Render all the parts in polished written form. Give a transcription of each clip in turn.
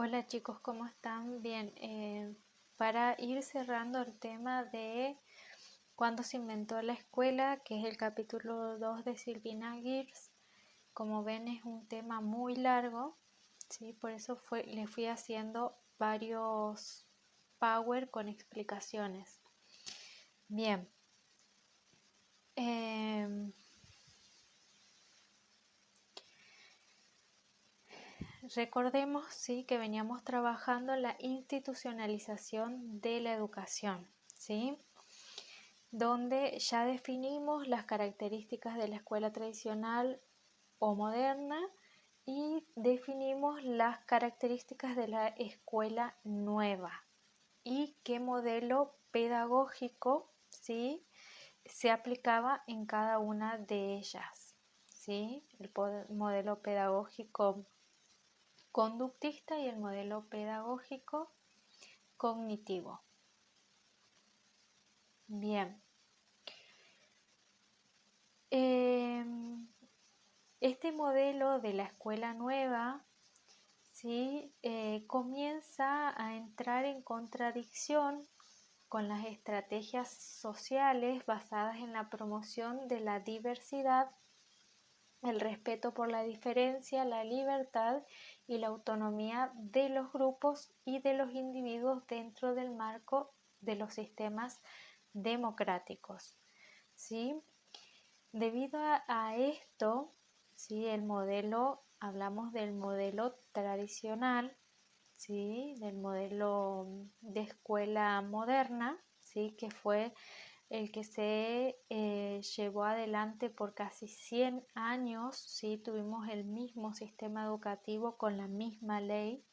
Hola chicos, ¿cómo están? Bien, para ir cerrando el tema de cuándo se inventó la escuela, que es el capítulo 2 de Silvina Gears, como ven es un tema muy largo, ¿sí? Por eso le fui haciendo varios power con explicaciones. Bien, em, recordemos, sí, que veníamos trabajando la institucionalización de la educación, ¿sí? Donde ya definimos las características de la escuela tradicional o moderna y definimos las características de la escuela nueva y qué modelo pedagógico, ¿sí?, se aplicaba en cada una de ellas, ¿sí? El modelo pedagógico conductista y el modelo pedagógico cognitivo. Bien. Este modelo de la escuela nueva, ¿sí?, comienza a entrar en contradicción con las estrategias sociales basadas en la promoción de la diversidad, el respeto por la diferencia, la libertad y la autonomía de los grupos y de los individuos dentro del marco de los sistemas democráticos, ¿sí? Debido a esto, ¿sí?, hablamos del modelo tradicional, ¿sí?, del modelo de escuela moderna, ¿sí?, que fue el que se llevó adelante por casi 100 años, ¿sí? Tuvimos el mismo sistema educativo con la misma ley.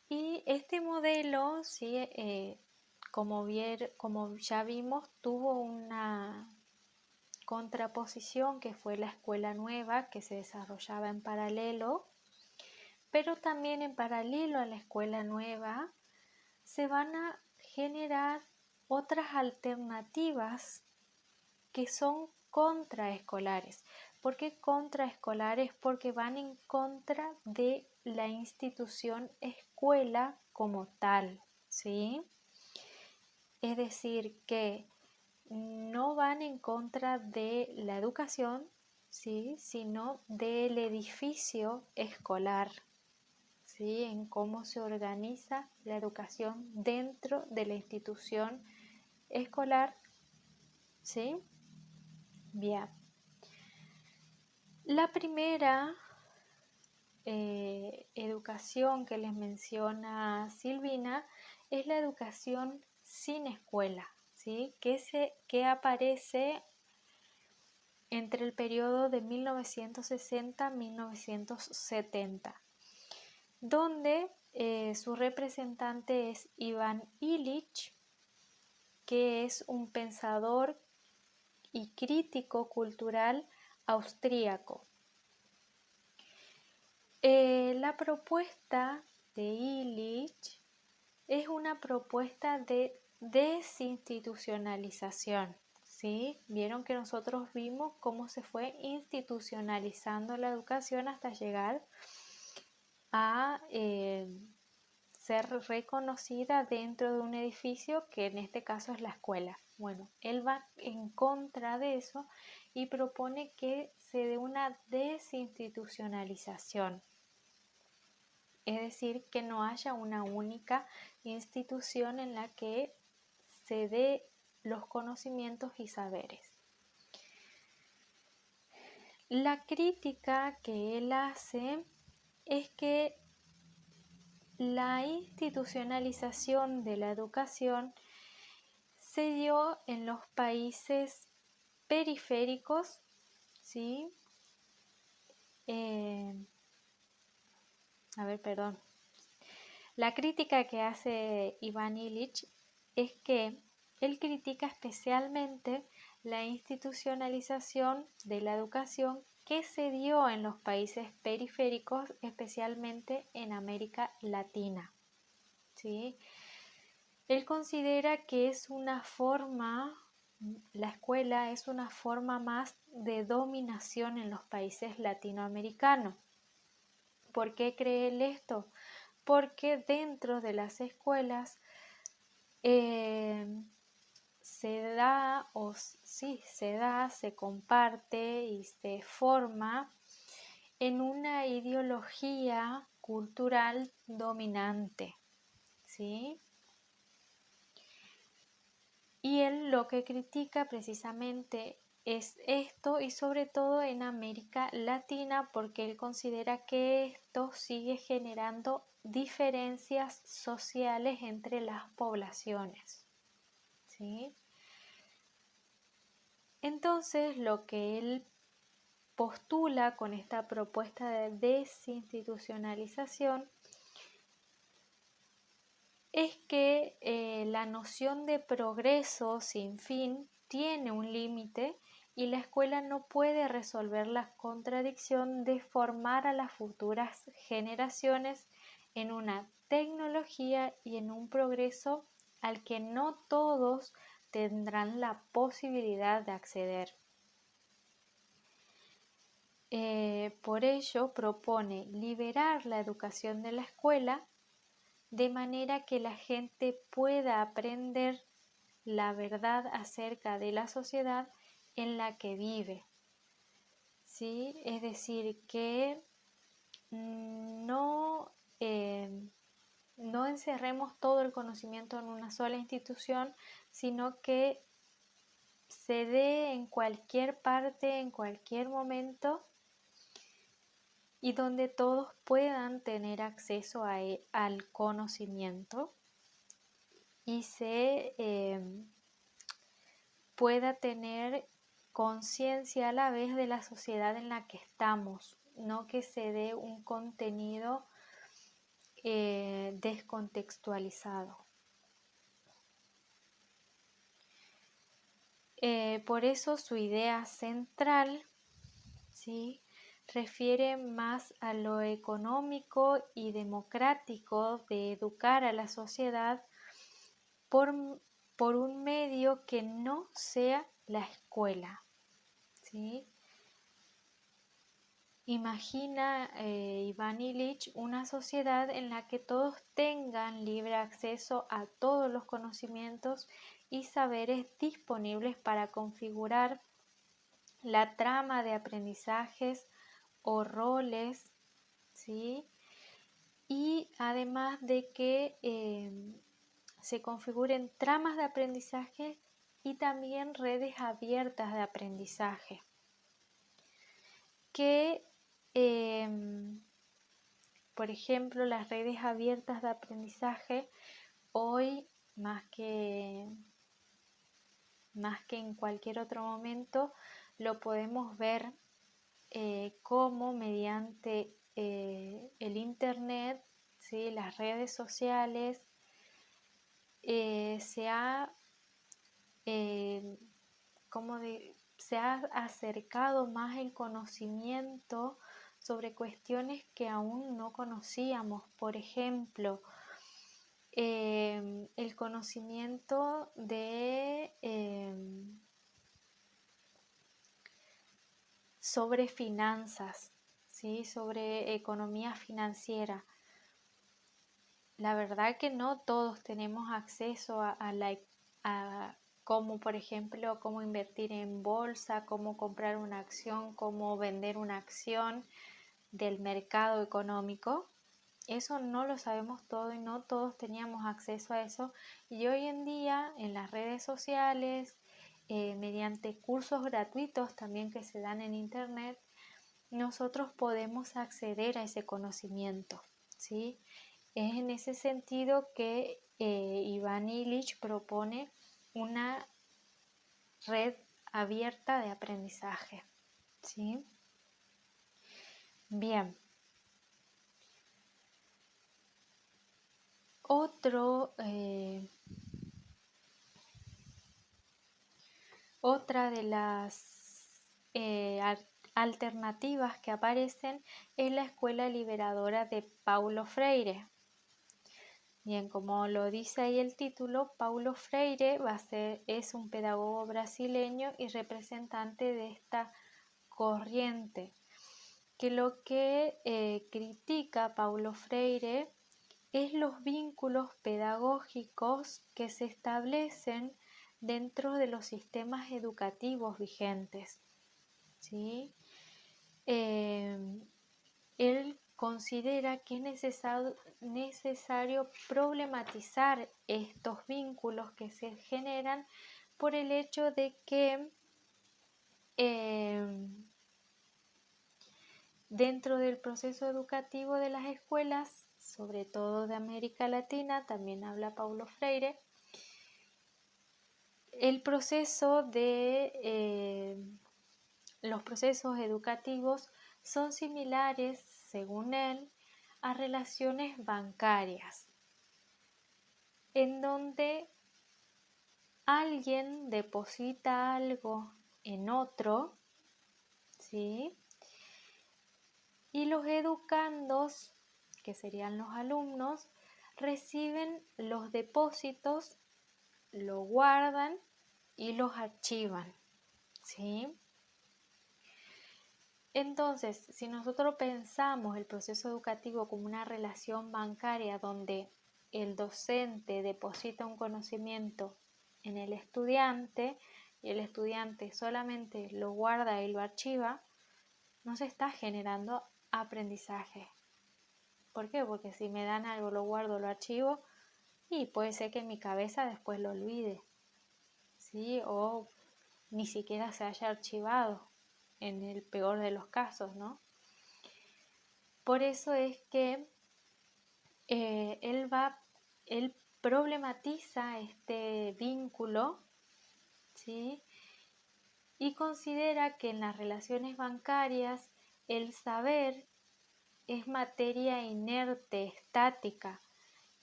Y este modelo, ¿sí?, como ya vimos, tuvo una contraposición que fue la escuela nueva que se desarrollaba en paralelo, pero también en paralelo a la escuela nueva se van a generar otras alternativas que son contraescolares. ¿Por qué contraescolares? Porque van en contra de la institución escuela como tal, ¿sí? Es decir, que no van en contra de la educación, ¿sí?, sino del edificio escolar, ¿sí?, en cómo se organiza la educación dentro de la institución escolar, ¿sí? Bien. La primera educación que les menciona Silvina es la educación sin escuela, ¿sí?, que aparece entre el periodo de 1960 a 1970, donde su representante es Ivan Illich, que es un pensador y crítico cultural austríaco. La propuesta de Illich es una propuesta de desinstitucionalización, ¿sí? Vieron que nosotros vimos cómo se fue institucionalizando la educación hasta llegar a ser reconocida dentro de un edificio que en este caso es la escuela. Bueno, él va en contra de eso y propone que se dé una desinstitucionalización, es decir, que no haya una única institución en la que se dé los conocimientos y saberes. La crítica que él hace es que la institucionalización de la educación se dio en los países periféricos, ¿sí? La crítica que hace Ivan Illich es que él critica especialmente la institucionalización de la educación que se dio en los países periféricos, especialmente en América Latina, ¿sí? Él considera que la escuela es una forma más de dominación en los países latinoamericanos. por qué cree él esto? Porque dentro de las escuelas se comparte y se forma en una ideología cultural dominante, ¿sí? Y él lo que critica precisamente es esto, y sobre todo en América Latina, porque él considera que esto sigue generando diferencias sociales entre las poblaciones, ¿sí? Entonces, lo que él postula con esta propuesta de desinstitucionalización es que la noción de progreso sin fin tiene un límite y la escuela no puede resolver la contradicción de formar a las futuras generaciones en una tecnología y en un progreso al que no todos tendrán la posibilidad de acceder. Por ello propone liberar la educación de la escuela de manera que la gente pueda aprender la verdad acerca de la sociedad en la que vive, ¿sí? Es decir, que no encerremos todo el conocimiento en una sola institución, sino que se dé en cualquier parte, en cualquier momento, y donde todos puedan tener acceso al conocimiento y se pueda tener conciencia a la vez de la sociedad en la que estamos, no que se dé un contenido descontextualizado. Por eso su idea central, ¿sí?, refiere más a lo económico y democrático de educar a la sociedad por un medio que no sea la escuela, ¿sí? Imagina Iván Illich una sociedad en la que todos tengan libre acceso a todos los conocimientos y saberes disponibles para configurar la trama de aprendizajes o roles, ¿sí? Y además de que se configuren tramas de aprendizaje y también redes abiertas de aprendizaje que, por ejemplo, las redes abiertas de aprendizaje hoy más que en cualquier otro momento lo podemos ver cómo mediante el internet, ¿sí?, las redes sociales, se ha acercado más el conocimiento sobre cuestiones que aún no conocíamos. Por ejemplo, el conocimiento de sobre finanzas, ¿sí?, sobre economía financiera. La verdad que no todos tenemos acceso a cómo, por ejemplo, cómo invertir en bolsa, cómo comprar una acción, cómo vender una acción del mercado económico. Eso no lo sabemos todo y no todos teníamos acceso a eso. Y hoy en día en las redes sociales, mediante cursos gratuitos también que se dan en internet, nosotros podemos acceder a ese conocimiento, ¿sí? Es en ese sentido que Iván Illich propone una red abierta de aprendizaje, ¿sí? Bien. Otra de las alternativas que aparecen es la Escuela Liberadora de Paulo Freire. Bien, como lo dice ahí el título, Paulo Freire es un pedagogo brasileño y representante de esta corriente. que lo que critica Paulo Freire es los vínculos pedagógicos que se establecen dentro de los sistemas educativos vigentes, ¿sí? Él considera que es necesario problematizar estos vínculos que se generan por el hecho de que dentro del proceso educativo de las escuelas, sobre todo de América Latina, también habla Paulo Freire, el proceso de los procesos educativos son similares, según él, a relaciones bancarias, en donde alguien deposita algo en otro, ¿sí? Y los educandos, que serían los alumnos, reciben los depósitos, lo guardan y los archivan, ¿sí? Entonces, si nosotros pensamos el proceso educativo como una relación bancaria donde el docente deposita un conocimiento en el estudiante y el estudiante solamente lo guarda y lo archiva, no se está generando aprendizaje. ¿Por qué? Porque si me dan algo, lo guardo, lo archivo y puede ser que en mi cabeza después lo olvide, ¿sí? O ni siquiera se haya archivado en el peor de los casos, ¿no? Por eso es que él problematiza este vínculo, ¿sí? Y considera que en las relaciones bancarias el saber es materia inerte, estática,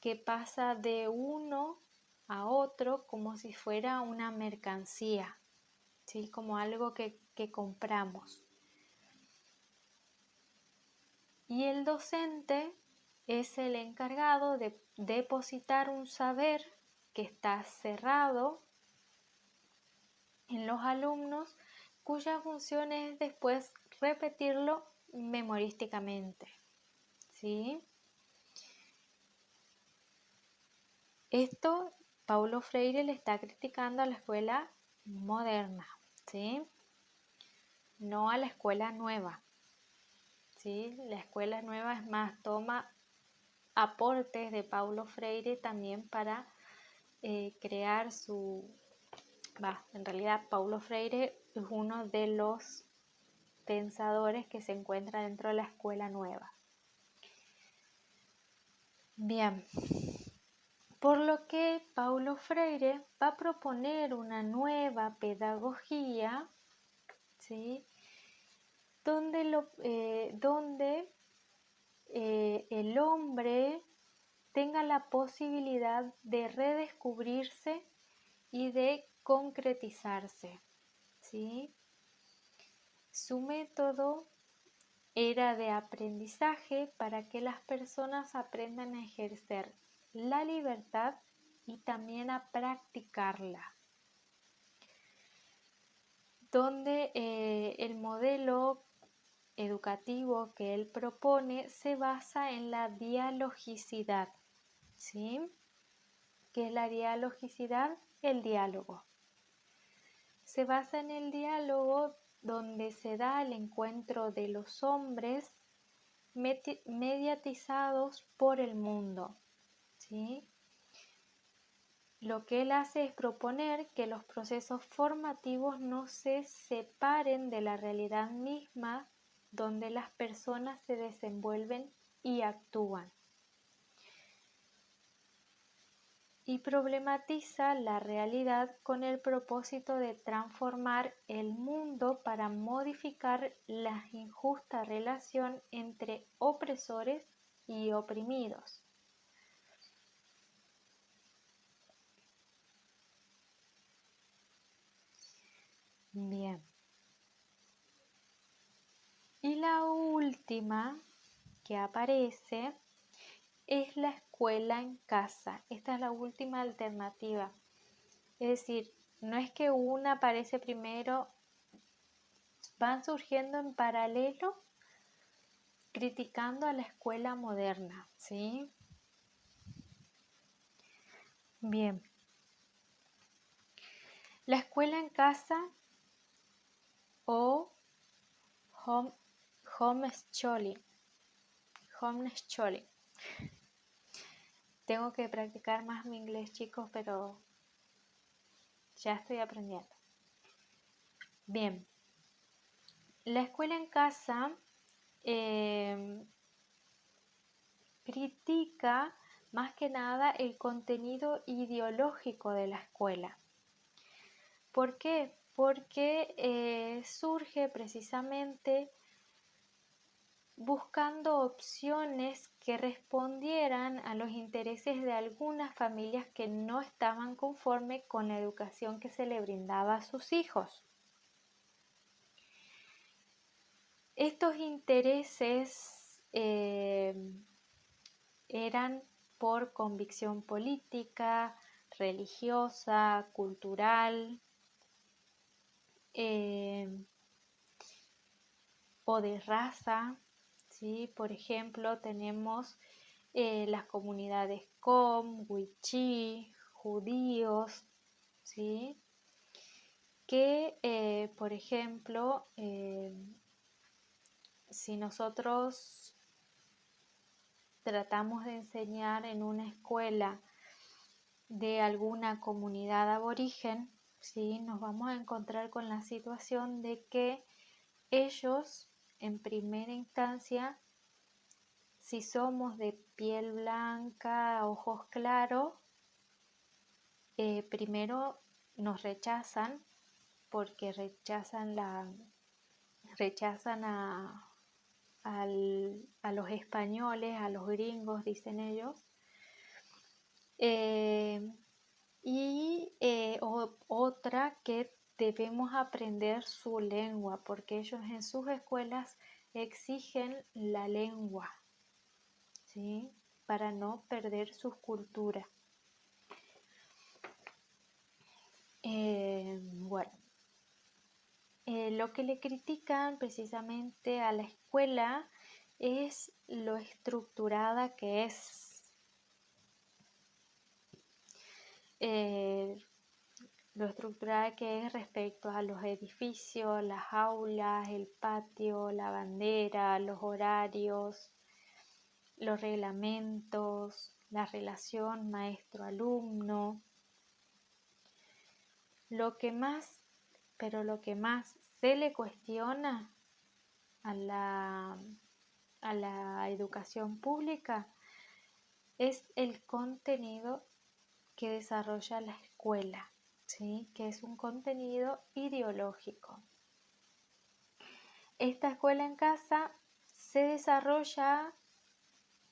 que pasa de uno a otro como si fuera una mercancía, ¿sí? Como algo que compramos. Y el docente es el encargado de depositar un saber que está cerrado en los alumnos, cuya función es después repetirlo memorísticamente, ¿sí? Esto Paulo Freire le está criticando a la escuela moderna, ¿sí? No a la escuela nueva, ¿sí? La escuela nueva es más, toma aportes de Paulo Freire también para crear en realidad Paulo Freire es uno de los pensadores que se encuentra dentro de la escuela nueva. Bien, por lo que Paulo Freire va a proponer una nueva pedagogía, ¿sí? donde el hombre tenga la posibilidad de redescubrirse y de concretizarse, ¿sí? Su método era de aprendizaje para que las personas aprendan a ejercer la libertad y también a practicarla, donde el modelo educativo que él propone se basa en la dialogicidad, ¿sí? ¿Qué es la dialogicidad? El diálogo. Se basa en el diálogo donde se da el encuentro de los hombres mediatizados por el mundo, ¿sí? Lo que él hace es proponer que los procesos formativos no se separen de la realidad misma donde las personas se desenvuelven y actúan. Y problematiza la realidad con el propósito de transformar el mundo para modificar la injusta relación entre opresores y oprimidos. Bien. Y la última que aparece es la escuela en casa. Esta es la última alternativa. Es decir, no es que una aparece primero, van surgiendo en paralelo criticando a la escuela moderna, ¿sí? Bien. La escuela en casa o home, homeschooling. Homeschooling. Tengo que practicar más mi inglés, chicos, pero ya estoy aprendiendo. Bien. La escuela en casa critica más que nada el contenido ideológico de la escuela. ¿Por qué? Porque surge precisamente buscando opciones que respondieran a los intereses de algunas familias que no estaban conformes con la educación que se le brindaba a sus hijos. Estos intereses eran por convicción política, religiosa, cultural o de raza, ¿sí? Por ejemplo, tenemos las comunidades Com, Wichí, judíos, ¿sí? Que, por ejemplo, si nosotros tratamos de enseñar en una escuela de alguna comunidad aborigen, ¿sí? Nos vamos a encontrar con la situación de que ellos, en primera instancia, si somos de piel blanca, ojos claros, primero nos rechazan porque rechazan a los españoles, a los gringos, dicen ellos. Otra que debemos aprender su lengua, porque ellos en sus escuelas exigen la lengua, ¿sí? Para no perder sus culturas. Bueno, lo que le critican precisamente a la escuela es lo estructurada que es. Lo estructurada que es respecto a los edificios, las aulas, el patio, la bandera, los horarios, los reglamentos, la relación maestro-alumno. Lo que más se le cuestiona a la educación pública es el contenido que desarrolla la escuela, ¿sí? Que es un contenido ideológico. Esta escuela en casa se desarrolla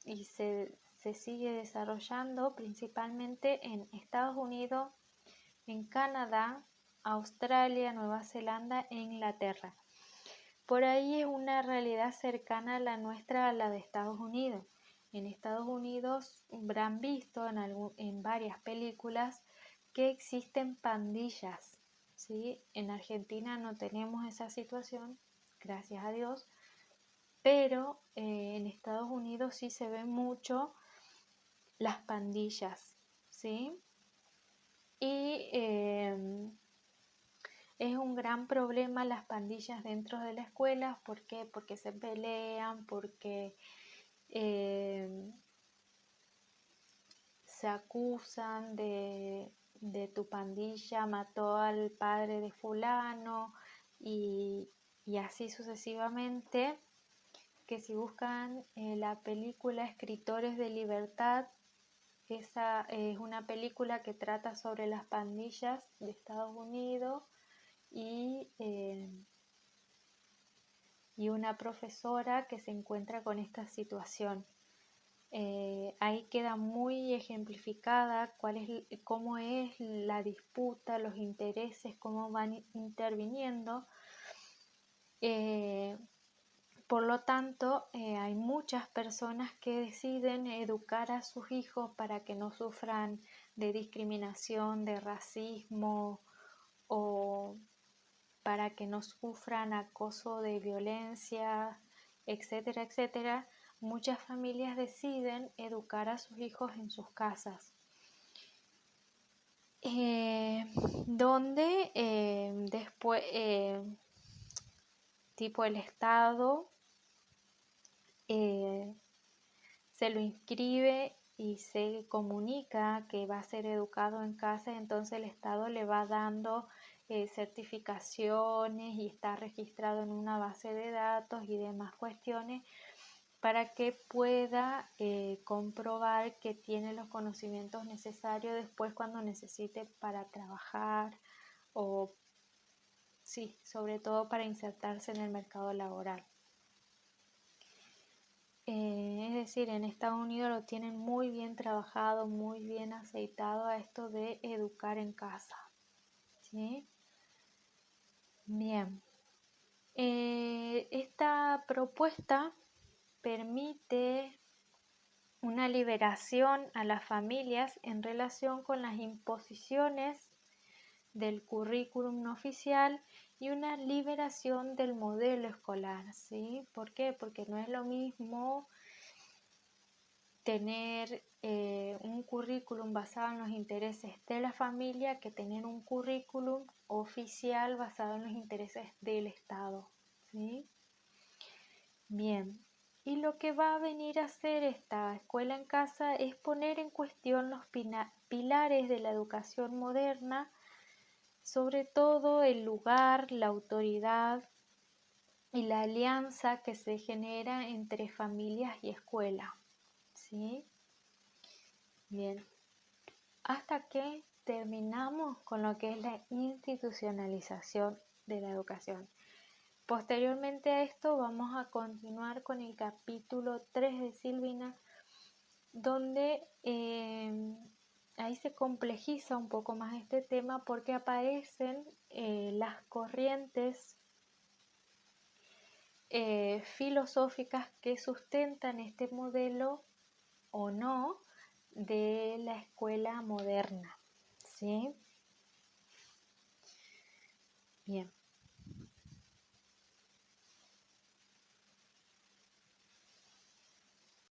y se sigue desarrollando principalmente en Estados Unidos, en Canadá, Australia, Nueva Zelanda e Inglaterra. Por ahí es una realidad cercana a la nuestra, a la de Estados Unidos. En Estados Unidos habrán visto en varias películas que existen pandillas, ¿sí? En Argentina no tenemos esa situación, gracias a Dios, pero en Estados Unidos sí se ven mucho las pandillas, ¿sí? Y es un gran problema las pandillas dentro de la escuela. ¿Por qué? Porque se pelean, porque se acusan de tu pandilla mató al padre de fulano y así sucesivamente, que si buscan la película Escritores de Libertad, esa es una película que trata sobre las pandillas de Estados Unidos y una profesora que se encuentra con esta situación. Ahí queda muy ejemplificada cómo es la disputa, los intereses, cómo van interviniendo. Por lo tanto, hay muchas personas que deciden educar a sus hijos para que no sufran de discriminación, de racismo o para que no sufran acoso de violencia etcétera, etcétera, muchas familias deciden educar a sus hijos en sus casas. Donde después, tipo el Estado se lo inscribe y se comunica que va a ser educado en casa, entonces el Estado le va dando certificaciones y está registrado en una base de datos y demás cuestiones para que pueda comprobar que tiene los conocimientos necesarios después cuando necesite para trabajar o sí, sobre todo para insertarse en el mercado laboral. Es decir, en Estados Unidos lo tienen muy bien trabajado, muy bien aceitado a esto de educar en casa. ¿Sí? Bien. Esta propuesta permite una liberación a las familias en relación con las imposiciones del currículum no oficial y una liberación del modelo escolar, ¿sí? ¿Por qué? Porque no es lo mismo tener un currículum basado en los intereses de la familia que tener un currículum oficial basado en los intereses del Estado, ¿sí? Bien, y lo que va a venir a hacer esta escuela en casa es poner en cuestión los pilares de la educación moderna, sobre todo el lugar, la autoridad y la alianza que se genera entre familias y escuela, ¿sí? Bien, hasta que terminamos con lo que es la institucionalización de la educación. Posteriormente a esto vamos a continuar con el capítulo 3 de Silvina, donde ahí se complejiza un poco más este tema porque aparecen las corrientes filosóficas que sustentan este modelo o no de la escuela moderna, ¿sí? Bien.